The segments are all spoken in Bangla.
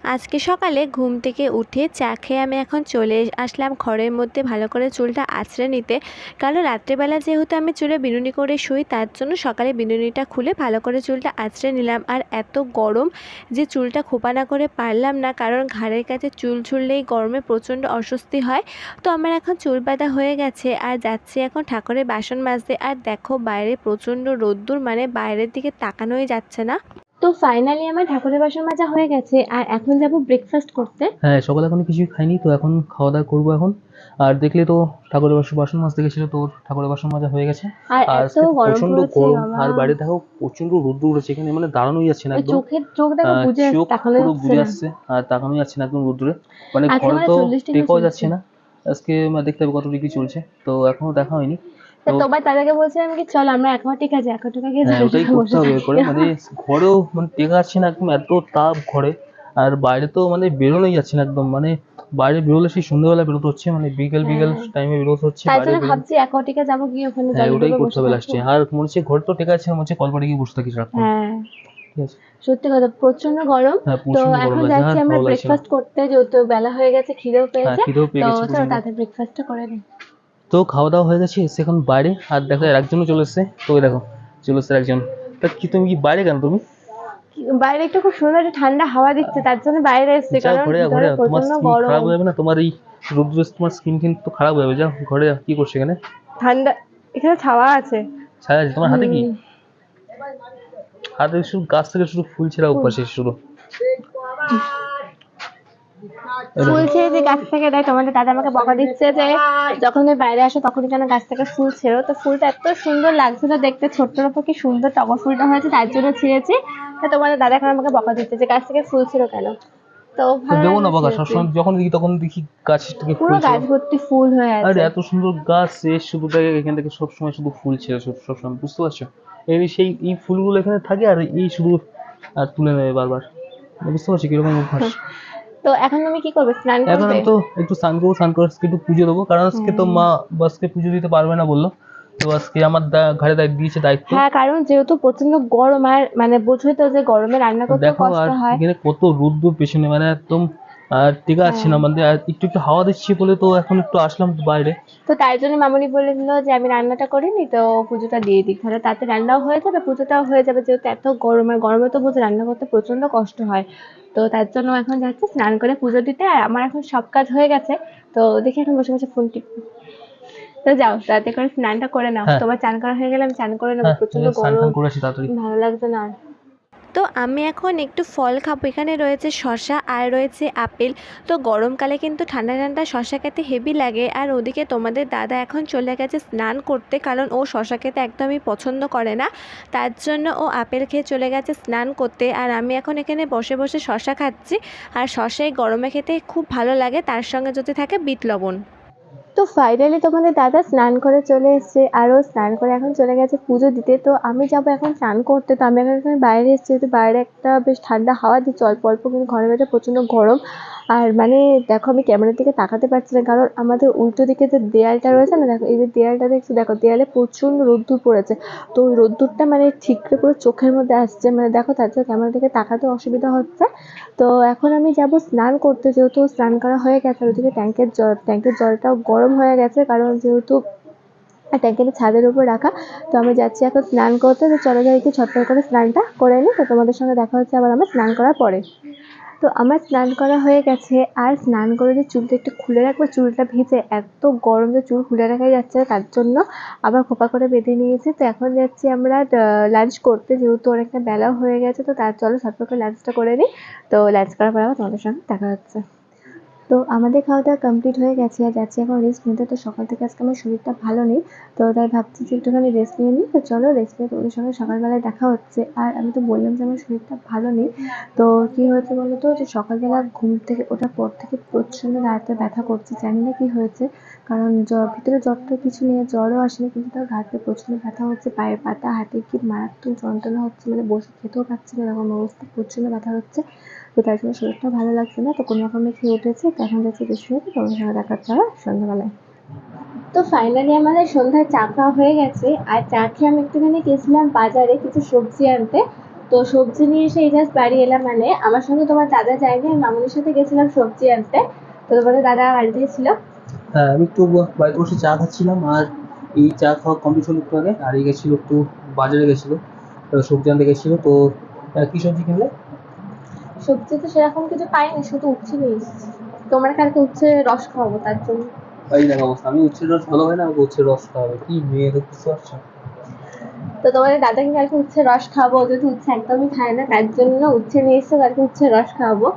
আজকে সকালে ঘুম থেকে উঠে চা খেয়ে আমি এখন চলে আসলাম ঘরের মধ্যে ভালো করে চুলটা আঁচড়ে নিতে। কারণ রাত্রেবেলা যেহেতু আমি চুলে বিনুনি করে শুই, তার জন্য সকালে বিনুনিটা খুলে ভালো করে চুলটা আঁচড়ে নিলাম। আর এত গরম যে চুলটা খোপা না করে পারলাম না, কারণ ঘাড়ের কাছে চুল ঝুললেই গরমে প্রচণ্ড অস্বস্তি হয়। তো আমার এখন চুল বাঁধা হয়ে গেছে আর যাচ্ছি এখন ঠাকুরের বাসন মাজতে। আর দেখো বাইরে প্রচণ্ড রোদ্দুর, মানে বাইরের দিকে তাকানোই যাচ্ছে না। তো ফাইনালি আমার ঠাকুরের বাসন মাজা হয়ে গেছে আর এখন যাব ব্রেকফাস্ট করতে। হ্যাঁ, সকালে এখনো কিছুই খাইনি, তো এখন খাওয়া দাওয়া করবো এখন। আর দেখলে তো ঠাকুরের বাসন মাজতে গেছিল, তোর ঠাকুরের বাসন মাজা হয়ে গেছে। আর আর এত আজকে তো গরম প্রচন্ড পড়েছে গরম, বাবা, আর বাইরে দেখো প্রচন্ড রোদ্দুর উঠেছে, এখানে মানে দাঁড়ানোই যাচ্ছে না ওই একদম। চোখ দেখো বুঝে চোখ তাকানো পুরো যাচ্ছে বুঝে না। আসছে আর তাকানোই যাচ্ছে না একদম রোদ্দুরে, মানে আজকে ঘরে মানে তো 40 ডিগ্রি টেকাও চলছে। যাচ্ছে না। আজকে দেখতে হবে কত ডিগ্রি চলছে, তো এখনো দেখা হয়নি। তা তো তোমার দাদাকে বলছিলাম কি চল আমরা অ্যাকোয়াটিকা যাই, অ্যাকোয়াটিকা গিয়ে হ্যাঁ, ওটাই করতে বসে হবে থাকি। করে, মানে ঘরেও মানে টেকা যাচ্ছে না একদম, এত তাপ ঘরে। আর বাইরে তো মানে বেরোনোই যাচ্ছে না একদম, মানে বাইরে বেরোলে সেই সন্ধ্যেবেলা বেরোতে হচ্ছে, মানে বিকেল বিকেল হ্যাঁ, টাইমে বেরোতে হচ্ছে তাই বাইরে জন্য বেরোনো। ভাবছি অ্যাকোয়াটিকা যাবো, গিয়ে ওখানে হ্যাঁ, জলে ওটাই ডুবে করতে বসে হবে থাকবো। লাস্টে। আর মনে হচ্ছে ঘরে তো টেকা যাচ্ছে না, মনে হচ্ছে কলপাড়ে গিয়ে বসে থাকি সারাক্ষণ। হ্যাঁ, ঠিক আছে। সত্যি কথা প্রচন্ড গরম। হ্যাঁ, তো প্রচন্ড গরম এখন লাগছে, যাচ্ছি আর আমরা ভালো লাগছে না। ব্রেকফাস্ট করতে, যেহেতু বেলা হয়ে গেছে, খিদেও হ্যাঁ, পেয়েছে। খিদেও পেয়ে তো গেছে চলো প্রচন্ড। তাড়াতাড়ি ব্রেকফাস্টটা করে নিই। তো খাওয়া দাওয়া হয়ে গেছে, এসে এখন বাইরে। আর দেখো আর একজনও চলে এসছে, তো ওই দেখো চলে এসছে একজন। তা কি তুমি কি বাইরে কেন তুমি? বাইরে একটু খুব সুন্দর একটা ঠান্ডা হাওয়া দিচ্ছে, তার জন্য বাইরে এসেছি, যাও কারণ ঘরে যাও, ঘরে ভিতরে যাও, তোমার প্রচন্ড স্কিন খারাপ গরম। হয়ে যাবে না, তোমার এই রোদ্দুরে তোমার স্কিন কিন্তু খারাপ হয়ে যাবে। যাও ঘরে যাও, কি করছো এখানে? ঠান্ডা, এখানে ছাওয়া আছে। ছায়া আছে তোমার হাতে? কি হুম। হাতে? শুধু গাছ থেকে শুধু ফুল ছেঁড়া অভ্যাস শুধু। এই দেখো। ফুল ছেড়েছি গাছ থেকে, দেখ তোমাদের দাদা আমাকে বকা দিচ্ছে যে যখন তুমি বাইরে আসো তখনই কেন গাছ থেকে ফুল ছেড়ো। তো ফুলটা এত সুন্দর লাগছিল দেখতে, ছোট্টর উপর কি সুন্দর টগর ফুলটা হয়েছে, তার জন্য ছিঁড়েছি। তো তোমাদের দাদা এখন আমাকে বকা দিচ্ছে যে গাছ থেকে ফুল ছেড়ো কেন। তো তো ভালো দেবো না লাগলো বকা, ছিঁড়েছি। সবসময় যখন দেখি তখন দেখি গাছ থেকে পুরো ফুল ছেড়ো। গাছ ভর্তি ফুল হয়ে আরে আছে। এত সুন্দর গাছ, এ শুধু দেখে এখান থেকে সবসময় শুধু ফুল ছেড়ে, সবসময়, বুঝতে পারছো? এই ফুলগুলো এখানে থাকে আর এই শুধু আর তুলে নেবে বারবার, বুঝতে পারছো কিরকম অভ্যাস। তো এখন তুমি কি করবে, স্নান এখন করবে? আমি তো একটু স্নান করবো, স্নান করে আজকে একটু পুজো দেবো, কারণ আজকে তো হ্যাঁ। মা আজকে পুজো দিতে পারবে না বললো। তো আজকে আমার ঘাড়ে দিয়েছে দায়িত্ব। হ্যাঁ, কারণ যেহেতু প্রচন্ড গরম, আর মানে বোঝোই তো যে গরমে রান্না তো করতেও দেখো কষ্ট আর হয়। এখানে কত রোদ্দুর পেছনে, মানে একদম টিকা আছে হ্যাঁ, না, মানে আর একটু একটু হাওয়া দিচ্ছি বলে তো এখন একটু আসলাম বাইরে। তো তাই জন্য মামুনি বলেছিল যে আমি রান্নাটা করিনি, তো পুজোটা দিয়ে দিই, তাহলে তাতে রান্নাও হয়ে যাবে, পুজোটাও হয়ে যাবে। যেহেতু এত গরম, আর গরমে তো বোঝো রান্না করতে প্রচন্ড কষ্ট হয়। তো তার জন্য এখন যাচ্ছে স্নান করে পুজো দিতে। আর আমার এখন সব কাজ হয়ে গেছে, তো দেখি এখন বসে বসে ফোন টিপি। তো যাও তাড়াতাড়ি করে স্নানটা করে নাও, হ্যাঁ, তোমার চান করা হয়ে গেলে আমি চান করে নেবো, হ্যাঁ, প্রচন্ড স্নান গরম, টান করে আসি তাড়াতাড়ি। ভালো লাগছে না আর। তো আমি এখন একটু ফল খাবো, এখানে রয়েছে শসা আর রয়েছে আপেল। তো গরমকালে কিন্তু ঠান্ডা ঠান্ডা শসা খেতে হেভি লাগে। আর ওদিকে তোমাদের দাদা এখন চলে গেছে স্নান করতে, কারণ ও শসা খেতে একদমই পছন্দ করে না, তার জন্য ও আপেল খেয়ে চলে গেছে স্নান করতে। আর আমি এখন এখানে বসে বসে শসা খাচ্ছি। আর শসা এই গরমে খেতে খুব ভালো লাগে, তার সঙ্গে যদি থাকে বিট লবণ। তো ফাইনালি তোমাদের দাদা স্নান করে চলে এসছে, আরও স্নান করে এখন চলে গেছে পুজো দিতে। তো আমি যাবো এখন স্নান করতে। তো আমি এখন এখানে বাইরে এসেছি, যেহেতু বাইরে একটা বেশ ঠান্ডা হাওয়া দিচ্ছে অল্প অল্প, কিন্তু ঘরের ভেতরে প্রচণ্ড গরম। আর মানে দেখো আমি ক্যামেরার দিকে তাকাতে পারছি না, কারণ আমাদের উল্টো দিকে যে দেয়ালটা রয়েছে না, দেখো এই যে দেয়ালটা দেখছো, দেখো দেয়ালে প্রচণ্ড রোদ্দুর পড়েছে। তো ওই রোদ্দুরটা মানে ঠিকরে পুরো চোখের মধ্যে আসছে, মানে দেখো তার জন্য ক্যামেরার দিকে তাকাতে অসুবিধা হচ্ছে। তো এখন আমি যাব স্নান করতে, যেহেতু স্নান করা হয়ে গেছে। আর ওদিকে ট্যাঙ্কের জলটাও গরম হয়ে গেছে, কারণ যেহেতু ট্যাঙ্কিটা ছাদের উপর রাখা। তো আমি যাচ্ছি এখন স্নান করতে। তো চলো যাই, একটু ঝটপট করে স্নানটা করে নিই। তো তোমাদের সঙ্গে দেখা হচ্ছে আবার আমার স্নান করার পরে। তো আমার স্নান করা হয়ে গেছে, আর স্নান করে যে চুলটা একটু খুলে রাখবো, চুলটা ভিজে এত গরম যে চুল খুলে রাখাই যাচ্ছে না, তার জন্য আবার খোপা করে বেঁধে নিয়েছি। তো এখন যাচ্ছি আমরা লাঞ্চ করতে, যেহেতু অনেকটা বেলাও হয়ে গেছে। তো তার চলো ঝটপট করে লাঞ্চটা করে নিই। তো লাঞ্চ করার পর আবার তোমাদের সঙ্গে দেখা হচ্ছে। তো আমাদের খাওয়া দাওয়া কমপ্লিট হয়ে গেছে, আর যাচ্ছি এখন রেস্ট নিতে। তো সকাল থেকে আজকে আমার শরীরটা ভালো নেই, তো তাই ভাবছি যে একটুখানি রেস্ট নিয়ে নিই। তো চলো রেস্ট নিয়ে তোমাদের সঙ্গে সকালবেলায় দেখা হচ্ছে। আর আমি তো বললাম যে আমার শরীরটা ভালো নেই। তো কী হয়েছে বলো তো, যে সকালবেলা ঘুম থেকে ওঠার পর থেকে প্রচণ্ড রাতে ব্যথা করছে, জানি না কী হয়েছে। কারণ ভিতরে জ্বর তো কিছু নেই, জ্বরও আসেনি, কিন্তু তার ঘাড়তে প্রচণ্ড ব্যথা হচ্ছে, পায়ের পাতা হাঁটুর কি মারাত্মক যন্ত্রণা হচ্ছে, মানে বসে খেতেও পারছি না, এরকম অবস্থা, প্রচণ্ড ব্যথা হচ্ছে। তো তার জন্য শরীরটা ভালো লাগছে না। তো কোনো রকমে খেয়ে উঠেছি, তো এখন যাচ্ছি রেস্ট নিতে। তোমাদের সঙ্গে দেখা হচ্ছে আবার সন্ধ্যাবেলায়। তো ফাইনালি আমাদের সন্ধ্যায় চা খাওয়া হয়ে গেছে। আর চা খেয়ে আমি একটুখানি গেছিলাম বাজারে কিছু সবজি আনতে। তো সবজি নিয়ে এসে এই জাস্ট বাড়ি এলাম, মানে আমার সঙ্গে তোমার দাদা যায়নি, আমি মামুনির সাথে গেছিলাম সবজি আনতে। তো তোমাদের দাদা বাড়িতেই ছিল। হ্যাঁ, আমি একটু বাড়িতে বসে চা খাচ্ছিলাম, আর এই চা খাওয়া কমপ্লিট হলো একটু আগে। আর এই গেছিল একটু বাজারে গেছিল, সবজি আনতে গেছিল। তো কি সবজি কিনলে? সবজি তো সেরকম কিছু পাইনি, শুধু উচ্ছে নিয়ে এসেছি। তোমার কালকে উচ্ছে রস খাওয়াবো তার জন্য। এই দেখো অবস্থা, আমি উচ্ছের রস ভালো হয় না, আমাকে উচ্ছের রস খাওয়াবে, কি মেয়ে তো বুঝতে পারছো। তো তোমাদের দাদাকে কালকে উচ্ছে রস খাওয়াবো, ও যেহেতু উচ্ছে একদমই খায় না তার জন্য উচ্ছে নিয়ে এসেছে, কালকে উচ্ছে রস খাওয়াবো।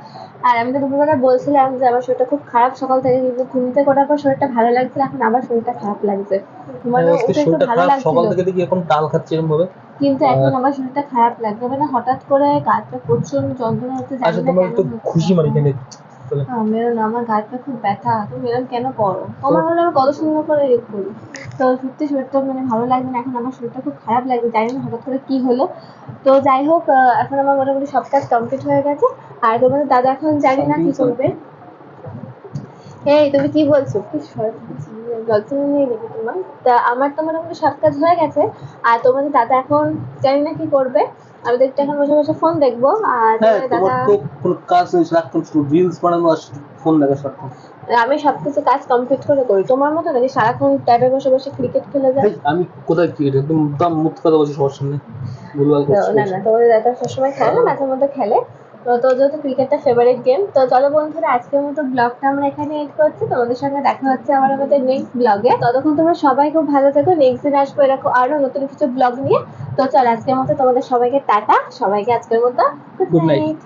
আর আমি তো দুপুরবেলা বলছিলাম যে আমার শরীরটা খুব খারাপ সকাল থেকে, কিন্তু ঘুম থেকে ওঠার পর শরীরটা ভালো লাগছিল, এখন আবার শরীরটা খারাপ লাগছে। হ্যাঁ, ঘুমানো আজকে উঠে একটু শরীরটা ভালো খারাপ, লাগছিল, সকাল থেকে দেখি এখন ডাল খাচ্ছি এরকম ভাবে। কিন্তু এখন আর আমার শরীরটা খারাপ লাগছে, মানে হঠাৎ করে গাটা প্রচন্ড যন্ত্রণা হচ্ছে, জানি আচ্ছা, না তোমার কেন একটু হচ্ছে খুশি মারি এখন। কেন চলে। মেরো না, আমার গাটা খুব ব্যথা, তুমি এরকম কেন করো? তোমার তোমার হলে আমি কত সুন্দর করে রেপ করি। তো সত্যি শরীরটা মানে ভালো লাগবে না, এখন আমার শরীরটা খুব খারাপ লাগবে, জানি না হঠাৎ করে কি হলো। তো যাই হোক, এখন আমার মোটামুটি সব কাজ কমপ্লিট হয়ে গেছে। আর তোমাদের দাদা এখন জানি না কি করবে। এই তুমি কি বলছো? কি লজ্জা নেই নাকি তোমার? তা আমার তো মোটামুটি সব কাজ হয়ে গেছে। আর তোমাদের দাদা এখন জানি না কি করবে। আমি তো একটু এখন বসে বসে ফোন দেখবো। আর হ্যাঁ, তোমাদের তোমার দাদা, তো কোনো কাজ নেই, সারাক্ষণ শুধু রিলস বানানো আর ফোন দেখা সারাক্ষণ। আমি সবকিছু কাজ কমপ্লিট করে করি, তোমার মতো নাকি সারাক্ষণ ট্যাবে বসে বসে ক্রিকেট খেলে যায়। এই, আমি কোথায় ক্রিকেট একদম দাম মুখ কথা বলছি সবার সামনে, ভুলভাল করছি না বলছি। না, তোমাদের দাদা সবসময় খেলে না, মাঝে মধ্যে খেলে। তো তো যেহেতু ক্রিকেটটা ফেভারিট গেম, তো চলো বন্ধুরা, আজকের মতো ব্লগটা আমরা এখানে এড করছি। তোমাদের সঙ্গে দেখা হচ্ছে আবার আমাদের নেক্সট ব্লগে। ততক্ষণ তোমরা সবাই খুব ভালো থেকো, নেক্সট দিন আসবো এরকম আরো নতুন কিছু ব্লগ নিয়ে। তো চল আজকের মতো তোমাদের সবাইকে টাটা, সবাইকে আজকের মতো গুড গুড নাইট। নাইট।